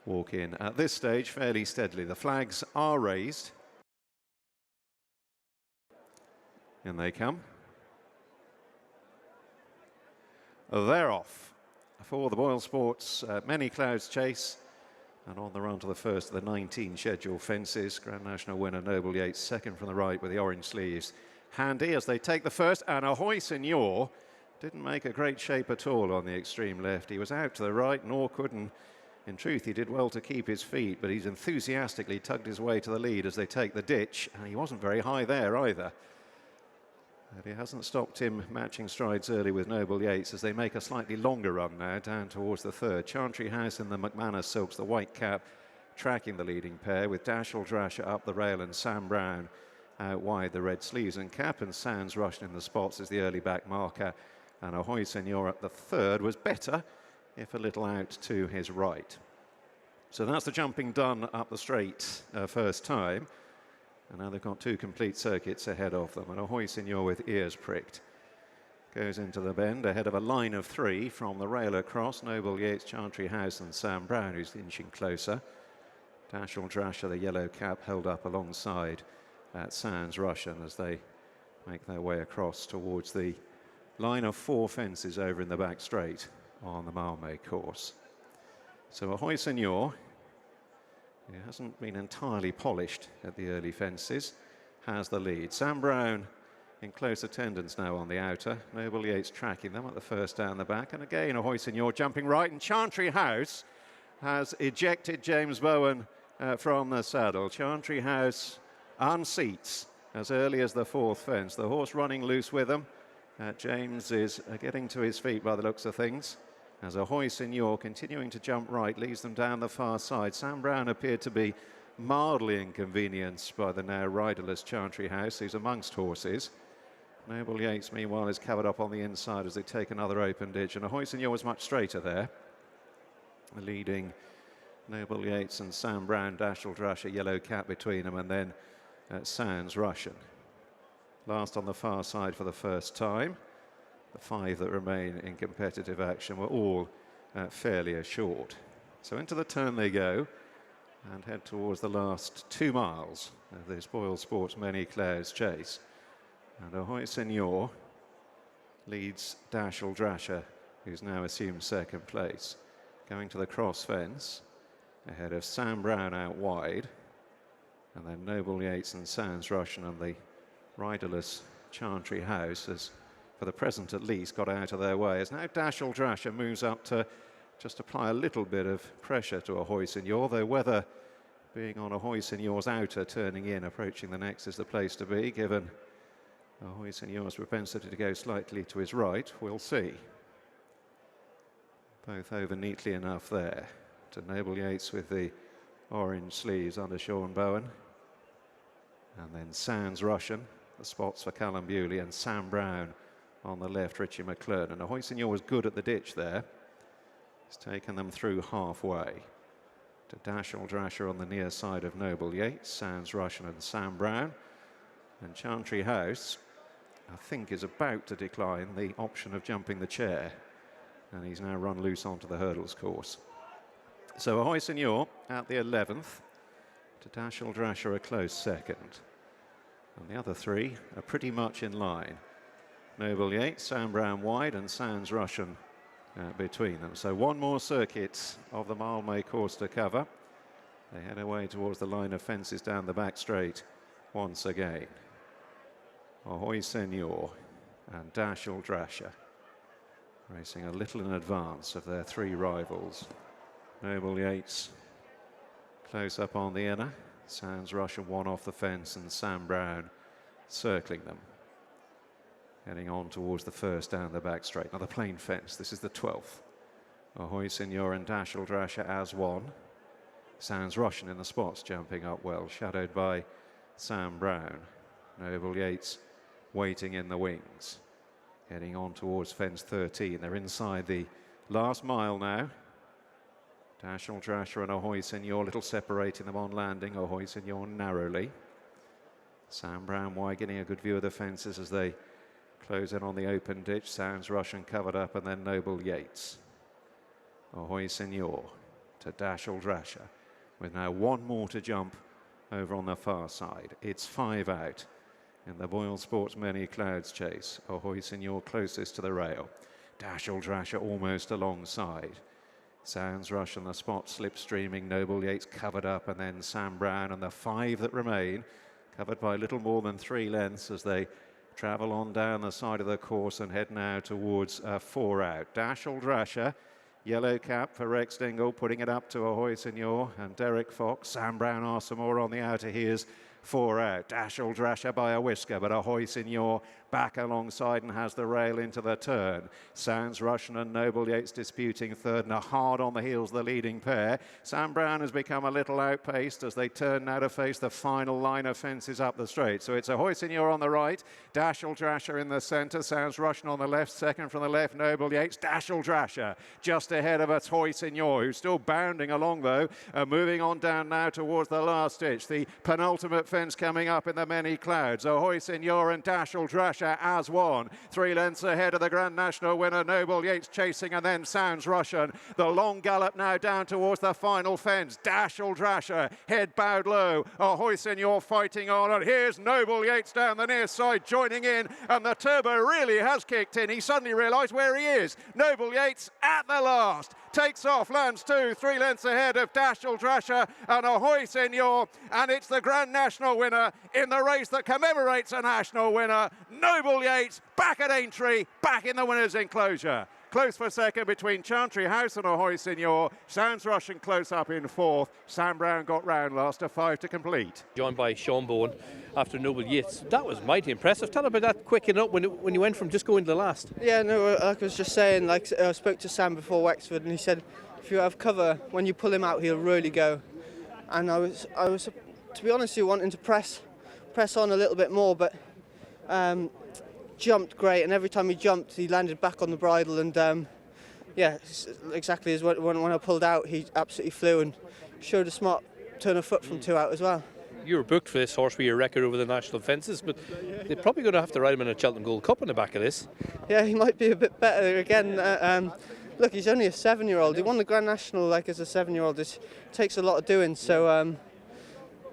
walk in at this stage fairly steadily. The flags are raised. In they come. They're off for the Boylesports Many Clouds Chase, and on the run to the first of the 19 scheduled fences. Grand National winner Noble Yeats, second from the right with the orange sleeves handy as they take the first, and Ahoy Senor didn't make a great shape at all on the extreme left. He was out to the right, nor couldn't. In truth, he did well to keep his feet, but he's enthusiastically tugged his way to the lead as they take the ditch, and he wasn't very high there either. But it hasn't stopped him matching strides early with Noble Yeats as they make a slightly longer run now down towards the third. Chantry House in the McManus silks, the white cap, tracking the leading pair with Dashel Drasher up the rail and Sam Brown out wide, the red sleeves and cap, and Sands Russian in the spots as the early back marker. And Ahoy Senor at the third was better, if a little out to his right. So that's the jumping done up the straight first time. And now they've got two complete circuits ahead of them. And Ahoy Senor with ears pricked goes into the bend ahead of a line of three from the rail across. Noble Yeats, Chantry House and Sam Brown, who's inching closer. Dashel Drasher, the yellow cap, held up alongside Sands Russian as they make their way across towards the line of four fences over in the back straight on the Malmö course. So Ahoy Senor, who hasn't been entirely polished at the early fences, has the lead. Sam Brown in close attendance now on the outer. Noble Yeats tracking them at the first down the back. And again, Ahoy Senor jumping right. And Chantry House has ejected James Bowen from the saddle. Chantry House unseats as early as the fourth fence. The horse running loose with them. James is getting to his feet by the looks of things, as Ahoy Senor, continuing to jump right, leads them down the far side. Sam Brown appeared to be mildly inconvenienced by the now riderless Chantry House, who's amongst horses. Noble Yeats, meanwhile, is covered up on the inside as they take another open ditch, and Ahoy Senor was much straighter there, leading Noble Yeats and Sam Brown. Dashel Drasher, yellow cap between them, and then Sands Russian. Last on the far side for the first time. The five that remain in competitive action were all fairly assured. So into the turn they go and head towards the last 2 miles of this Boylesports Many Clouds Chase. And Ahoy Senor leads Dashel Drasher, who's now assumed second place, going to the cross fence ahead of Sam Brown out wide, and then Noble Yeats and Sands Russian and the riderless Chantry House has, for the present at least, got out of their way. As now Dashel Drasher moves up to just apply a little bit of pressure to Ahoy Senor, though whether being on Ahoy Senor's outer, turning in, approaching the next is the place to be, given Ahoy Senor's propensity to go slightly to his right, we'll see. Both over neatly enough there. To Noble Yeats with the orange sleeves under Sean Bowen. And then Sands Russian, the spots for Callum Bewley, and Sam Brown on the left, Richie McClure. And Ahoy Senor was good at the ditch there. He's taken them through halfway. To Dashel Drasher on the near side of Noble Yeats, Sands Russian and Sam Brown. And Chantry House, I think, is about to decline the option of jumping the chair. And he's now run loose onto the hurdles course. So Ahoy Senor at the 11th. To Dashel Drasher a close second. And the other three are pretty much in line. Noble Yeats, Sam Brown wide, and Sands Russian between them. So one more circuit of the Malmö course to cover. They head away towards the line of fences down the back straight once again. Ahoy Senor and Dashel Drasher racing a little in advance of their three rivals. Noble Yeats close up on the inner, Sands Russian one off the fence, and Sam Brown circling them. Heading on towards the first down the back straight. Another plain fence, this is the 12th. Ahoy Senor and Dashel Drasher as one. Sands Russian in the spots, jumping up well, shadowed by Sam Brown. Noble Yeats waiting in the wings. Heading on towards fence 13. They're inside the last mile now. Dashel Drasher and Ahoy Senor, little separating them on landing. Ahoy Senor narrowly. Sam Brown wide, getting a good view of the fences as they close in on the open ditch. Sands Russian covered up, and then Noble Yeats. Ahoy Senor to Dashel Drasher, with now one more to jump over on the far side. It's 5 out in the Boylesports Many Clouds Chase. Ahoy Senor closest to the rail. Dashel Drasher almost alongside. Sounds Rush on the spot, slipstreaming. Noble Yeats covered up, and then Sam Brown and the 5 that remain, covered by little more than 3 lengths as they travel on down the side of the course and head now towards 4 out. Dashel Drasher, yellow cap for Rex Dingle, putting it up to Ahoy Senor and Derek Fox. Sam Brown asks some more on the outer. Here's 4 out. Dashel Drasher by a whisker, but Ahoy Senor back alongside and has the rail into the turn. Sounds Russian and Noble Yeats disputing third, and a hard on the heels the leading pair. Sam Brown has become a little outpaced as they turn now to face the final line of fences up the straight. So it's Ahoy Senor on the right, Dashel Drasher in the centre, Sounds Russian on the left, second from the left, Noble Yeats. Dashel Drasher just ahead of Ahoy Senor, who's still bounding along though, moving on down now towards the last ditch. The penultimate fence coming up in the Many Clouds. Ahoy Senor and Dashel Drasher as one. 3 lengths ahead of the Grand National winner, Noble Yeats chasing, and then Sounds Russian. The long gallop now down towards the final fence. Dashel Drasher, head bowed low. Ahoy Senor fighting on, and here's Noble Yeats down the near side joining in, and the turbo really has kicked in. He suddenly realised where he is. Noble Yeats at the last. Takes off, lands 2, 3 lengths ahead of Dashel Drasher and Ahoy Senor, and it's the Grand National winner in the race that commemorates a national winner. Noble Yeats back at Aintree, back in the winner's enclosure. Close for second between Chantry House and Ahoy Senor. Sounds Russian close up in fourth. Sam Brown got round last, a 5 to complete. Joined by Sean Bowen after Noble Yeats. That was mighty impressive. Tell about that quicking up when you went from just going to the last. Yeah, no, like I was just saying, like I spoke to Sam before Wexford, and he said if you have cover, when you pull him out, he'll really go. And I was, to be honest, wanting to press on a little bit more, but jumped great, and every time he jumped, he landed back on the bridle, and yeah, exactly as when I pulled out, he absolutely flew and showed a smart turn of foot from 2 out as well. You were booked for this horse with your record over the national fences, but they're probably going to have to ride him in a Cheltenham Gold Cup on the back of this. Yeah, he might be a bit better again. Look, he's only a 7-year-old. He won the Grand National like as a 7-year-old. It takes a lot of doing, so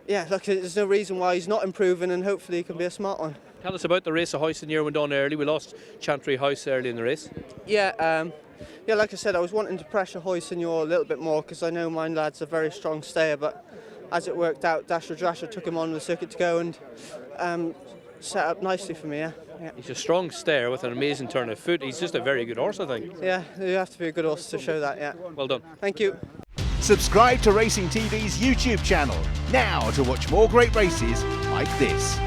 yeah, look, there's no reason why he's not improving, and hopefully he can be a smart one. Tell us about the race. Ahoy Senor went on early. We lost Chantry House early in the race. Yeah, yeah, like I said, I was wanting to pressure Ahoy Senor a little bit more because I know my lad's a very strong stayer, but as it worked out, Dashel Drasher took him on the circuit to go and set up nicely for me, yeah. He's a strong stayer with an amazing turn of foot. He's just a very good horse, I think. Yeah, you have to be a good horse to show that, yeah. Well done. Thank you. Subscribe to Racing TV's YouTube channel now to watch more great races like this.